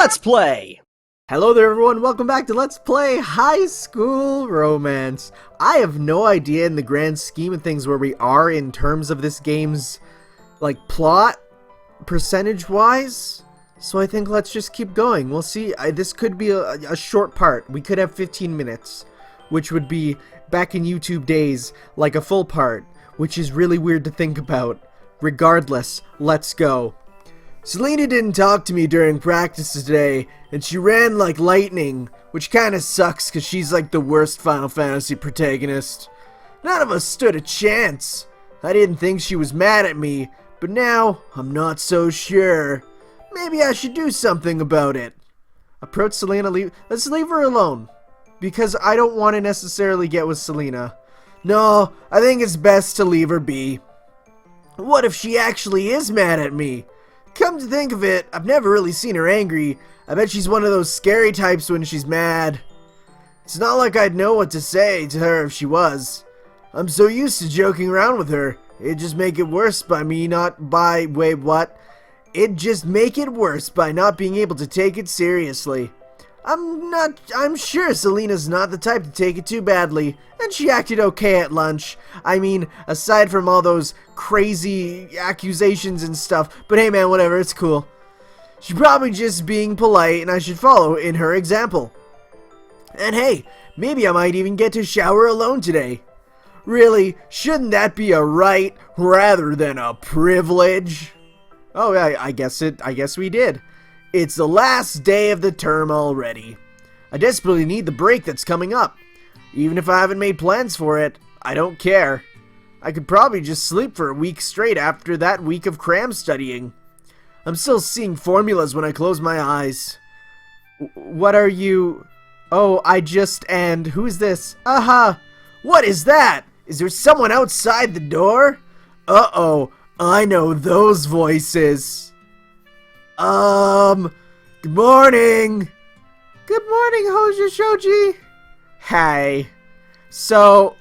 Let's play! Hello there everyone, welcome back to Let's Play High School Romance. I have no idea in the grand scheme of things where we are in terms of this game's, plot, percentage-wise. So I think let's just keep going. We'll see. This could be a short part. We could have 15 minutes, which would be, back in YouTube days, like a full part, which is really weird to think about. Regardless, let's go. Selena didn't talk to me during practice today, and she ran like lightning, which kinda sucks cause she's like the worst Final Fantasy protagonist. None of us stood a chance. I didn't think she was mad at me, but now I'm not so sure. Maybe I should do something about it. Approach Selena, let's leave her alone, because I don't want to necessarily get with Selena. No, I think it's best to leave her be. What if she actually is mad at me? Come to think of it, I've never really seen her angry. I bet she's one of those scary types when she's mad. It's not like I'd know what to say to her if she was. I'm so used to joking around with her. It'd just make it worse by me not by... Wait, what? It'd just make it worse by not being able to take it seriously. I'm sure Selena's not the type to take it too badly, and she acted okay at lunch. I mean, aside from all those crazy accusations and stuff, but hey man, whatever, it's cool. She's probably just being polite, and I should follow in her example. And hey, maybe I might even get to shower alone today. Really, shouldn't that be a right rather than a privilege? Oh yeah, I guess we did. It's the last day of the term already. I desperately need the break that's coming up. Even if I haven't made plans for it, I don't care. I could probably just sleep for a week straight after that week of cram studying. I'm still seeing formulas when I close my eyes. What are you... Oh, and who's this? Aha! What is that? Is there someone outside the door? Uh-oh, I know those voices. Good morning. Good morning, Hoshi Shoji. Hey. So,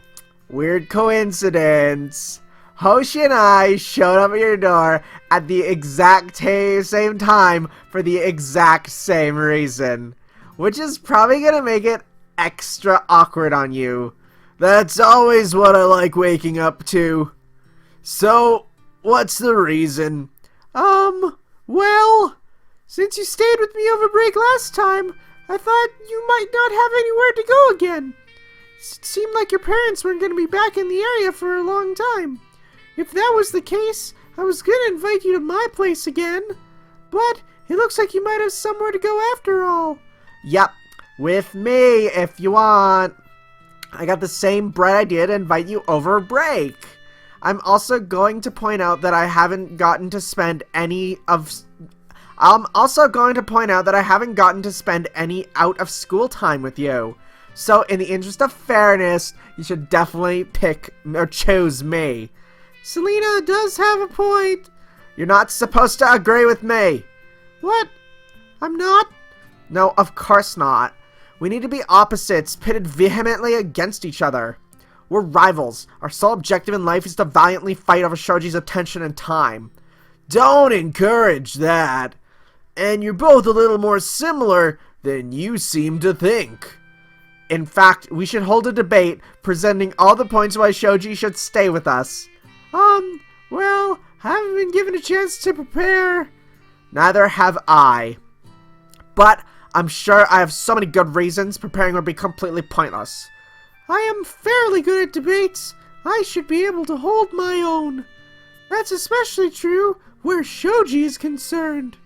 weird coincidence. Hoshi and I showed up at your door at the exact same time for the exact same reason. Which is probably gonna make it extra awkward on you. That's always what I like waking up to. So, what's the reason? Well, since you stayed with me over break last time, I thought you might not have anywhere to go again. It seemed like your parents weren't going to be back in the area for a long time. If that was the case, I was going to invite you to my place again. But it looks like you might have somewhere to go after all. Yep, with me if you want. I got the same bright idea to invite you over break. I'm also going to point out that I haven't gotten to spend any out of school time with you. So in the interest of fairness, you should definitely pick or choose me. Selena does have a point. You're not supposed to agree with me. What? I'm not? No, of course not. We need to be opposites, pitted vehemently against each other. We're rivals. Our sole objective in life is to valiantly fight over Shoji's attention and time. Don't encourage that. And you're both a little more similar than you seem to think. In fact, we should hold a debate presenting all the points why Shoji should stay with us. Well, I haven't been given a chance to prepare. Neither have I. But I'm sure I have so many good reasons preparing would be completely pointless. I am fairly good at debates. I should be able to hold my own. That's especially true where Shoji is concerned.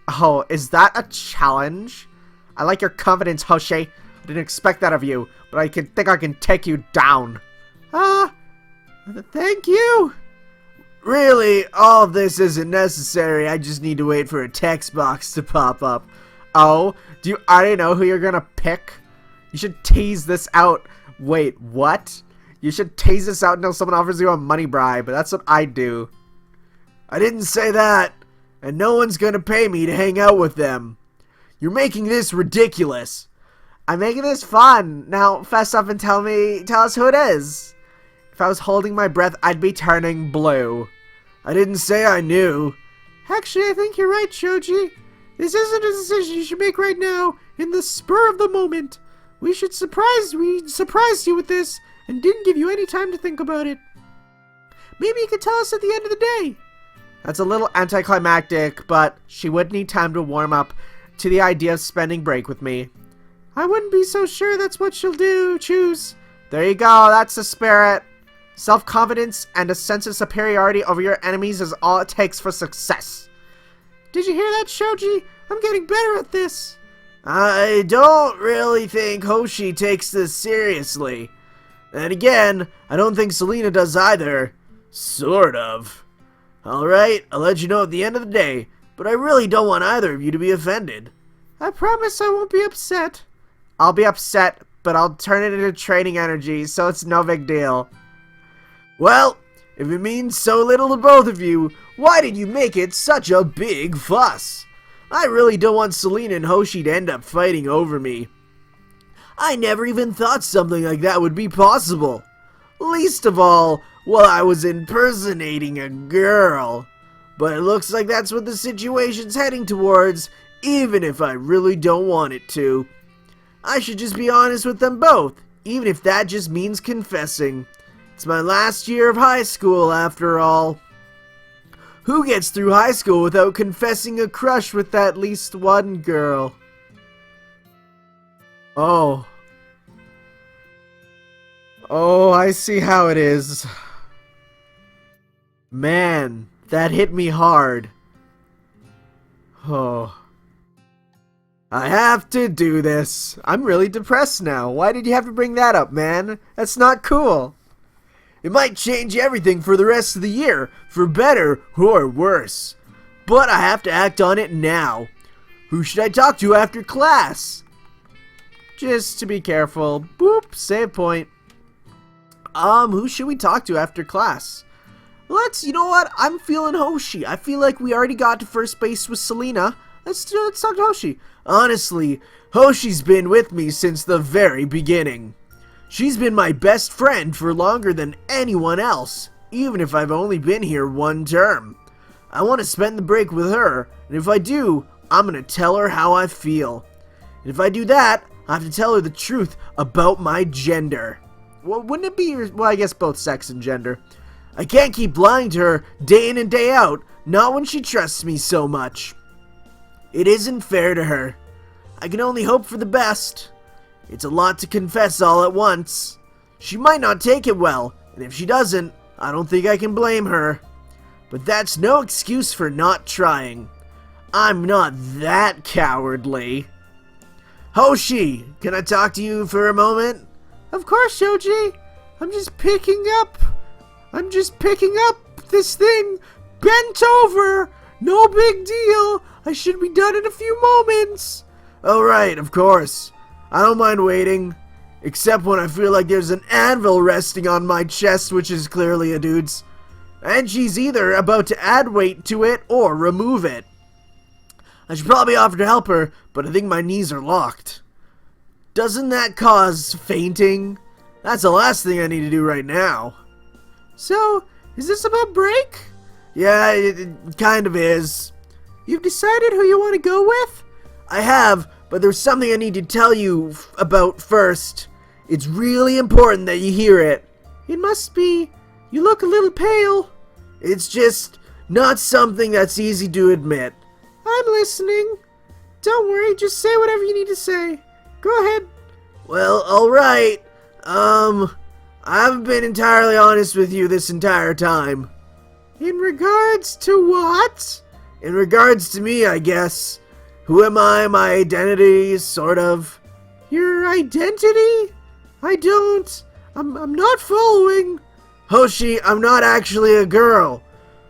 Oh, is that a challenge? I like your confidence, Hoshi. I didn't expect that of you, but I think I can take you down. Thank you. Really, all of this isn't necessary. I just need to wait for a text box to pop up. Oh, do you already know who you're gonna pick? You should tease this out. Wait, what? You should tease this out until someone offers you a money bribe, but that's what I do. I didn't say that, and no one's gonna pay me to hang out with them. You're making this ridiculous. I'm making this fun. Now, fess up and tell us who it is. If I was holding my breath, I'd be turning blue. I didn't say I knew. Actually, I think you're right, Shoji. This isn't a decision you should make right now, in the spur of the moment. We surprised you with this, and didn't give you any time to think about it. Maybe you could tell us at the end of the day. That's a little anticlimactic, but she would need time to warm up to the idea of spending break with me. I wouldn't be so sure that's what she'll choose. There you go, that's the spirit. Self-confidence and a sense of superiority over your enemies is all it takes for success. Did you hear that, Shoji? I'm getting better at this. I don't really think Hoshi takes this seriously. And again, I don't think Selena does either. Sort of. Alright, I'll let you know at the end of the day, but I really don't want either of you to be offended. I promise I won't be upset. I'll be upset, but I'll turn it into training energy, so it's no big deal. Well, if it means so little to both of you, why did you make it such a big fuss? I really don't want Selena and Hoshi to end up fighting over me. I never even thought something like that would be possible. Least of all, while I was impersonating a girl. But it looks like that's what the situation's heading towards, even if I really don't want it to. I should just be honest with them both, even if that just means confessing. It's my last year of high school, after all. Who gets through high school without confessing a crush with at least one girl? Oh. Oh, I see how it is. Man, that hit me hard. Oh. I have to do this. I'm really depressed now. Why did you have to bring that up, man? That's not cool. It might change everything for the rest of the year, for better or worse. But I have to act on it now. Who should I talk to after class? Just to be careful. Boop, save point. Who should we talk to after class? You know what? I'm feeling Hoshi. I feel like we already got to first base with Selena. Let's talk to Hoshi. Honestly, Hoshi's been with me since the very beginning. She's been my best friend for longer than anyone else, even if I've only been here one term. I want to spend the break with her, and if I do, I'm gonna tell her how I feel. And if I do that, I have to tell her the truth about my gender. Well, wouldn't it be well, I guess both sex and gender. I can't keep lying to her day in and day out, not when she trusts me so much. It isn't fair to her. I can only hope for the best. It's a lot to confess all at once. She might not take it well, and if she doesn't, I don't think I can blame her. But that's no excuse for not trying. I'm not that cowardly. Hoshi, can I talk to you for a moment? Of course, Shoji. I'm just picking up this thing bent over. No big deal. I should be done in a few moments. Alright, of course. I don't mind waiting. Except when I feel like there's an anvil resting on my chest, which is clearly a dude's. And she's either about to add weight to it or remove it. I should probably offer to help her, but I think my knees are locked. Doesn't that cause fainting? That's the last thing I need to do right now. So, is this about break? Yeah, it kind of is. You've decided who you want to go with? I have, but there's something I need to tell you about first. It's really important that you hear it. It must be. You look a little pale. It's just not something that's easy to admit. I'm listening. Don't worry, just say whatever you need to say. Go ahead. Well, alright. I haven't been entirely honest with you this entire time. In regards to what? In regards to me, I guess. Who am I? My identity, sort of. Your identity? I'm not following. Hoshi, I'm not actually a girl.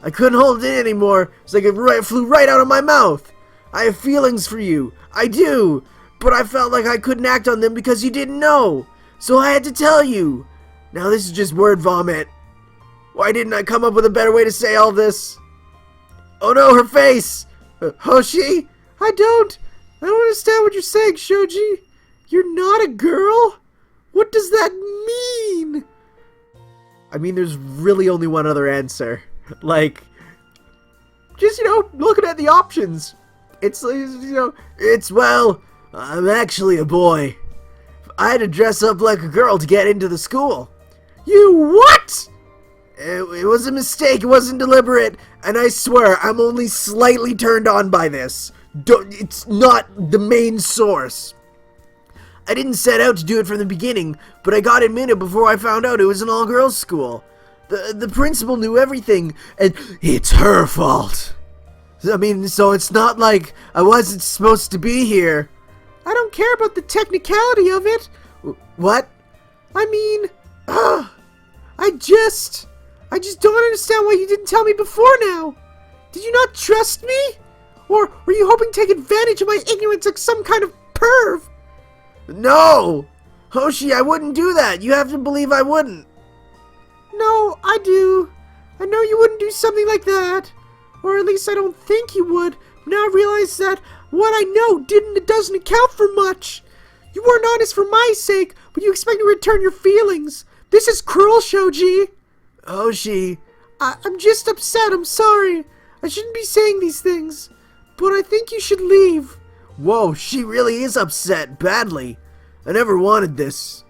I couldn't hold it in anymore. It's like it flew right out of my mouth. I have feelings for you. I do. But I felt like I couldn't act on them because you didn't know. So I had to tell you. Now this is just word vomit. Why didn't I come up with a better way to say all this? Oh no, her face! Hoshi? I don't understand what you're saying, Shoji. You're not a girl? What does that mean? I mean, there's really only one other answer. Like, just, looking at the options. Well, I'm actually a boy. I had to dress up like a girl to get into the school. You what? It was a mistake. It wasn't deliberate. And I swear, I'm only slightly turned on by this. It's not the main source. I didn't set out to do it from the beginning, but I got admitted before I found out it was an all-girls school. The principal knew everything, and it's her fault. I mean, so it's not like I wasn't supposed to be here. I don't care about the technicality of it. What? I mean, I just don't understand why you didn't tell me before now. Did you not trust me? Or were you hoping to take advantage of my ignorance like some kind of perv? No! Hoshi, I wouldn't do that. You have to believe I wouldn't. No, I do. I know you wouldn't do something like that. Or at least I don't think you would. Now I realize that what I know doesn't account for much. You weren't honest for my sake, but you expect me to return your feelings. This is cruel, Shoji. Hoshi. I'm just upset. I'm sorry. I shouldn't be saying these things. But I think you should leave. Whoa, she really is upset badly. I never wanted this.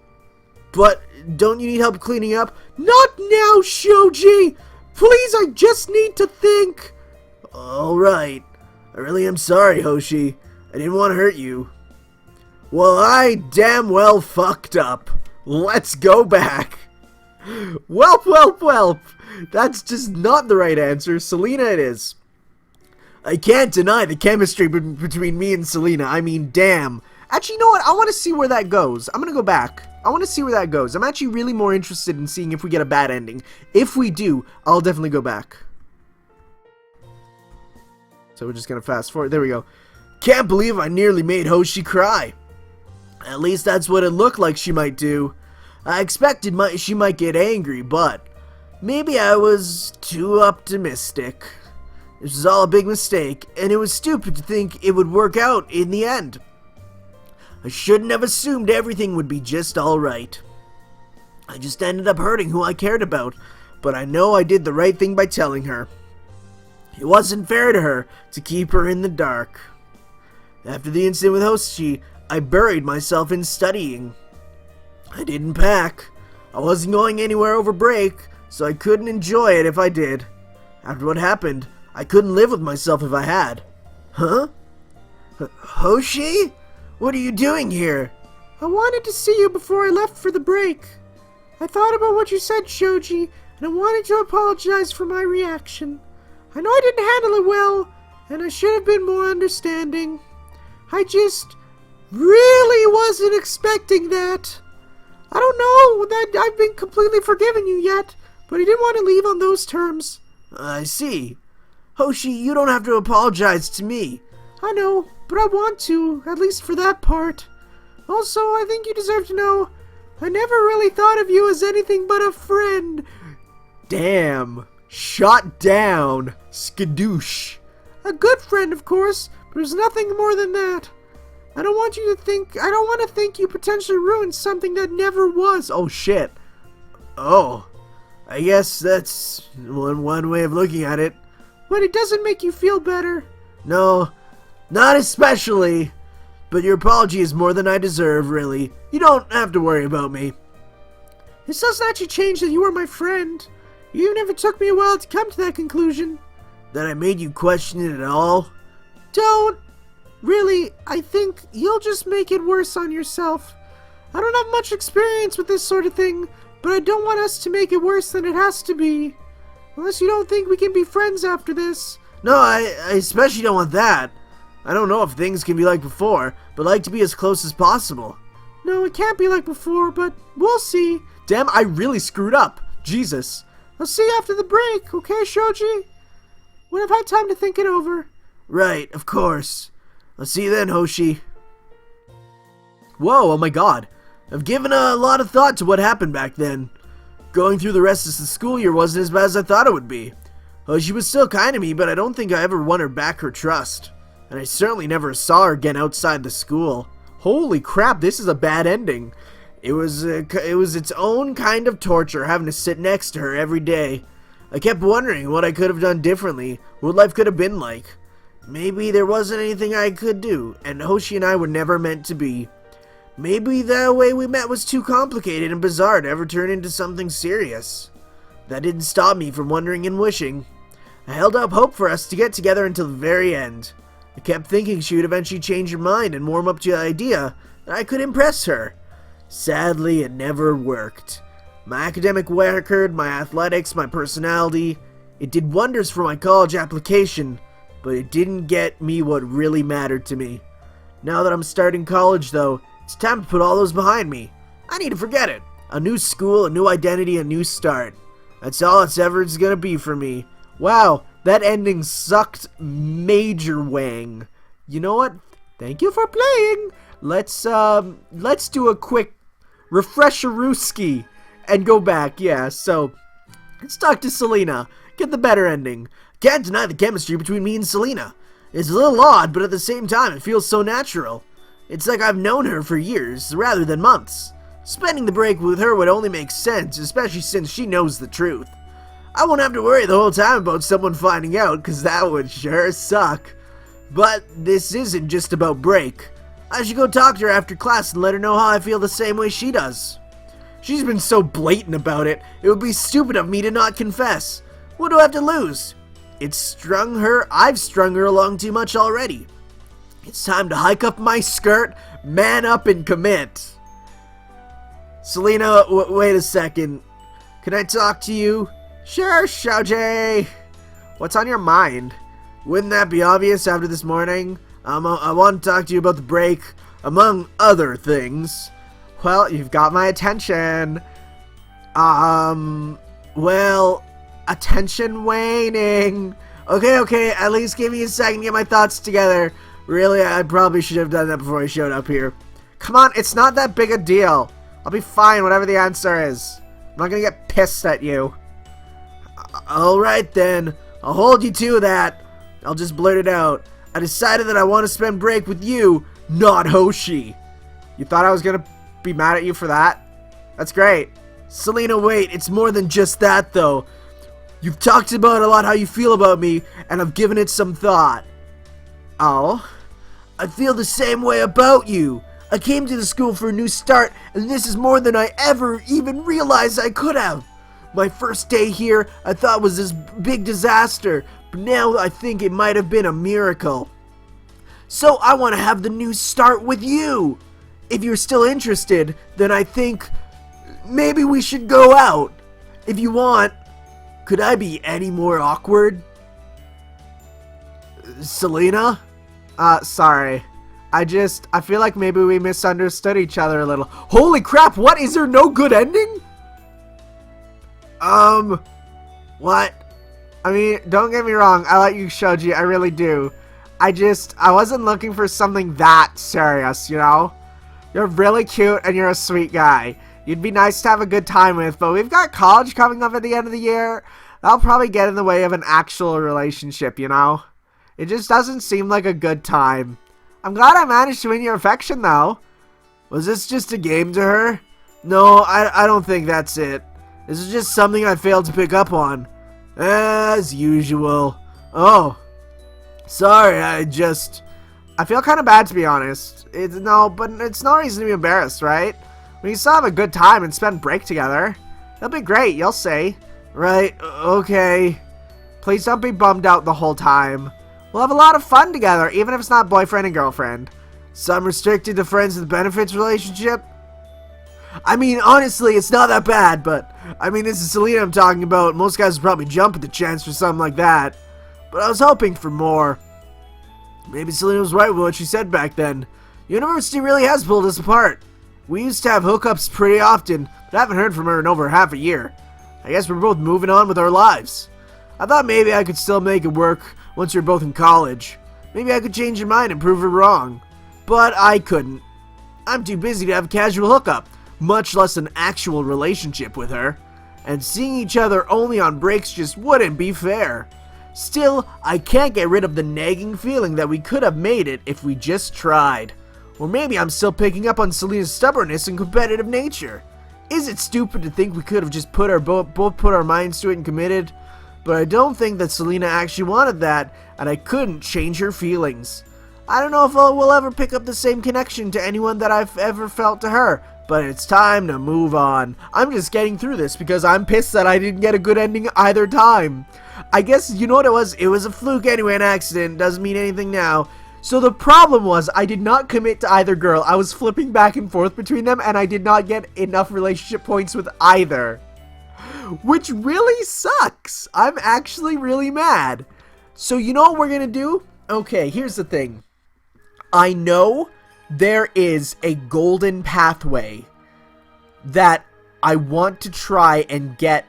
But don't you need help cleaning up? Not now, Shoji! Please, I just need to think. Alright. I really am sorry, Hoshi. I didn't want to hurt you. Well, I damn well fucked up. Let's go back. Welp, welp, welp. That's just not the right answer. Selena it is. I can't deny the chemistry between me and Selena. I mean, damn. Actually, you know what? I want to see where that goes. I'm going to go back. I want to see where that goes. I'm actually really more interested in seeing if we get a bad ending. If we do, I'll definitely go back. So we're just going to fast forward. There we go. Can't believe I nearly made Hoshi cry. At least that's what it looked like she might do. I expected she might get angry, but maybe I was too optimistic. This was all a big mistake, and it was stupid to think it would work out in the end. I shouldn't have assumed everything would be just alright. I just ended up hurting who I cared about, but I know I did the right thing by telling her. It wasn't fair to her to keep her in the dark. After the incident with Hoshi, I buried myself in studying. I didn't pack. I wasn't going anywhere over break, so I couldn't enjoy it if I did. After what happened, I couldn't live with myself if I had. Huh? Hoshi? What are you doing here? I wanted to see you before I left for the break. I thought about what you said, Shoji, and I wanted to apologize for my reaction. I know I didn't handle it well, and I should have been more understanding. I just really wasn't expecting that. I don't know that I've been completely forgiven you yet, but I didn't want to leave on those terms. I see. Hoshi, you don't have to apologize to me. I know, but I want to, at least for that part. Also, I think you deserve to know, I never really thought of you as anything but a friend. Damn. Shot down. Skadoosh. A good friend, of course, but there's nothing more than that. I don't want to think you potentially ruined something that never was. Oh, shit. Oh. I guess that's one way of looking at it. But it doesn't make you feel better. No, not especially. But your apology is more than I deserve, really. You don't have to worry about me. This doesn't actually change that you are my friend. You never took me a while to come to that conclusion. That I made you question it at all? Don't. Really, I think you'll just make it worse on yourself. I don't have much experience with this sort of thing, but I don't want us to make it worse than it has to be. Unless you don't think we can be friends after this. No, I especially don't want that. I don't know if things can be like before, but I'd like to be as close as possible. No, it can't be like before, but we'll see. Damn, I really screwed up. Jesus. I'll see you after the break, okay, Shoji? When I've had time to think it over. Right, of course. I'll see you then, Hoshi. Whoa, oh my god. I've given a lot of thought to what happened back then. Going through the rest of the school year wasn't as bad as I thought it would be. She was still kind to me, but I don't think I ever won her back her trust. And I certainly never saw her again outside the school. Holy crap, this is a bad ending. It was its own kind of torture having to sit next to her every day. I kept wondering what I could have done differently, what life could have been like. Maybe there wasn't anything I could do, and Hoshi and I were never meant to be. Maybe the way we met was too complicated and bizarre to ever turn into something serious. That didn't stop me from wondering and wishing. I held up hope for us to get together until the very end. I kept thinking she would eventually change her mind and warm up to the idea that I could impress her. Sadly, it never worked. My academic record, my athletics, my personality, it did wonders for my college application, but it didn't get me what really mattered to me. Now that I'm starting college, though, it's time to put all those behind me. I need to forget it. A new school, a new identity, a new start. That's all it's ever gonna be for me. Wow, that ending sucked major wang. You know what? Thank you for playing. Let's do a quick refresher-ooski and go back. Yeah, so let's talk to Selena. Get the better ending. Can't deny the chemistry between me and Selena. It's a little odd, but at the same time, it feels so natural. It's like I've known her for years, rather than months. Spending the break with her would only make sense, especially since she knows the truth. I won't have to worry the whole time about someone finding out, cause that would sure suck. But this isn't just about break. I should go talk to her after class and let her know how I feel the same way she does. She's been so blatant about it, it would be stupid of me to not confess. What do I have to lose? I've strung her along too much already. It's time to hike up my skirt, man up and commit. Selena, wait a second. Can I talk to you? Sure, Shoji. What's on your mind? Wouldn't that be obvious after this morning? I want to talk to you about the break, among other things. Well, you've got my attention. Well, attention waning. Okay, at least give me a second to get my thoughts together. Really, I probably should have done that before I showed up here. Come on, it's not that big a deal. I'll be fine, whatever the answer is. I'm not gonna get pissed at you. Alright then, I'll hold you to that. I'll just blurt it out. I decided that I want to spend break with you, not Hoshi. You thought I was gonna be mad at you for that? That's great. Selena, wait, it's more than just that though. You've talked about a lot how you feel about me, and I've given it some thought. Oh? I feel the same way about you. I came to the school for a new start, and this is more than I ever even realized I could have. My first day here, I thought was this big disaster, but now I think it might have been a miracle. So I want to have the new start with you. If you're still interested, then I think maybe we should go out. If you want, could I be any more awkward? Selena? Sorry. I feel like maybe we misunderstood each other a little. Holy crap, what? Is there no good ending? What? I mean, don't get me wrong, I like you, Shoji, I really do. I wasn't looking for something that serious, you know? You're really cute and you're a sweet guy. You'd be nice to have a good time with, but we've got college coming up at the end of the year. That'll probably get in the way of an actual relationship, you know? It just doesn't seem like a good time. I'm glad I managed to win your affection, though. Was this just a game to her? No, I don't think that's it. This is just something I failed to pick up on. As usual. Oh. Sorry, I feel kind of bad, to be honest. But it's no reason to be embarrassed, right? We can still have a good time and spend break together. That'll be great, you'll see. Right, okay. Please don't be bummed out the whole time. We'll have a lot of fun together, even if it's not boyfriend and girlfriend. Some restricted to friends with benefits relationship? I mean, honestly, it's not that bad, but I mean, this is Selena I'm talking about. Most guys would probably jump at the chance for something like that. But I was hoping for more. Maybe Selena was right with what she said back then. University really has pulled us apart. We used to have hookups pretty often, but I haven't heard from her in over half a year. I guess we're both moving on with our lives. I thought maybe I could still make it work once you're both in college. Maybe I could change your mind and prove her wrong. But I couldn't. I'm too busy to have a casual hookup, much less an actual relationship with her. And seeing each other only on breaks just wouldn't be fair. Still, I can't get rid of the nagging feeling that we could have made it if we just tried. Or maybe I'm still picking up on Selena's stubbornness and competitive nature. Is it stupid to think we could have just both put our minds to it and committed? but I don't think that Selena actually wanted that, and I couldn't change her feelings. I don't know if we'll ever pick up the same connection to anyone that I've ever felt to her, but it's time to move on. I'm just getting through this because I'm pissed that I didn't get a good ending either time. I guess, you know what it was? It was a fluke anyway, an accident. Doesn't mean anything now. So the problem was, I did not commit to either girl. I was flipping back and forth between them, and I did not get enough relationship points with either. Which really sucks. I'm actually really mad. So you know what we're gonna do? Okay, here's the thing. I know there is a golden pathway that I want to try and get,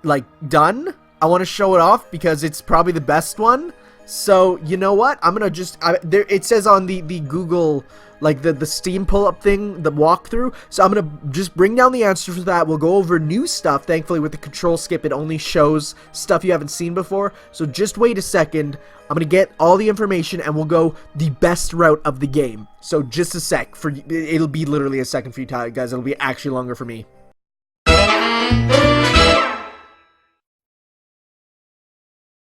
like, done. I want to show it off because it's probably the best one. So, you know what? I'm gonna just... it says on the Google, like, the Steam pull-up thing, the walkthrough. So I'm gonna just bring down the answers for that. We'll go over new stuff. Thankfully, with the control skip, it only shows stuff you haven't seen before. So just wait a second. I'm gonna get all the information, and we'll go the best route of the game. So just a sec. It'll be literally a second for you guys. It'll be actually longer for me.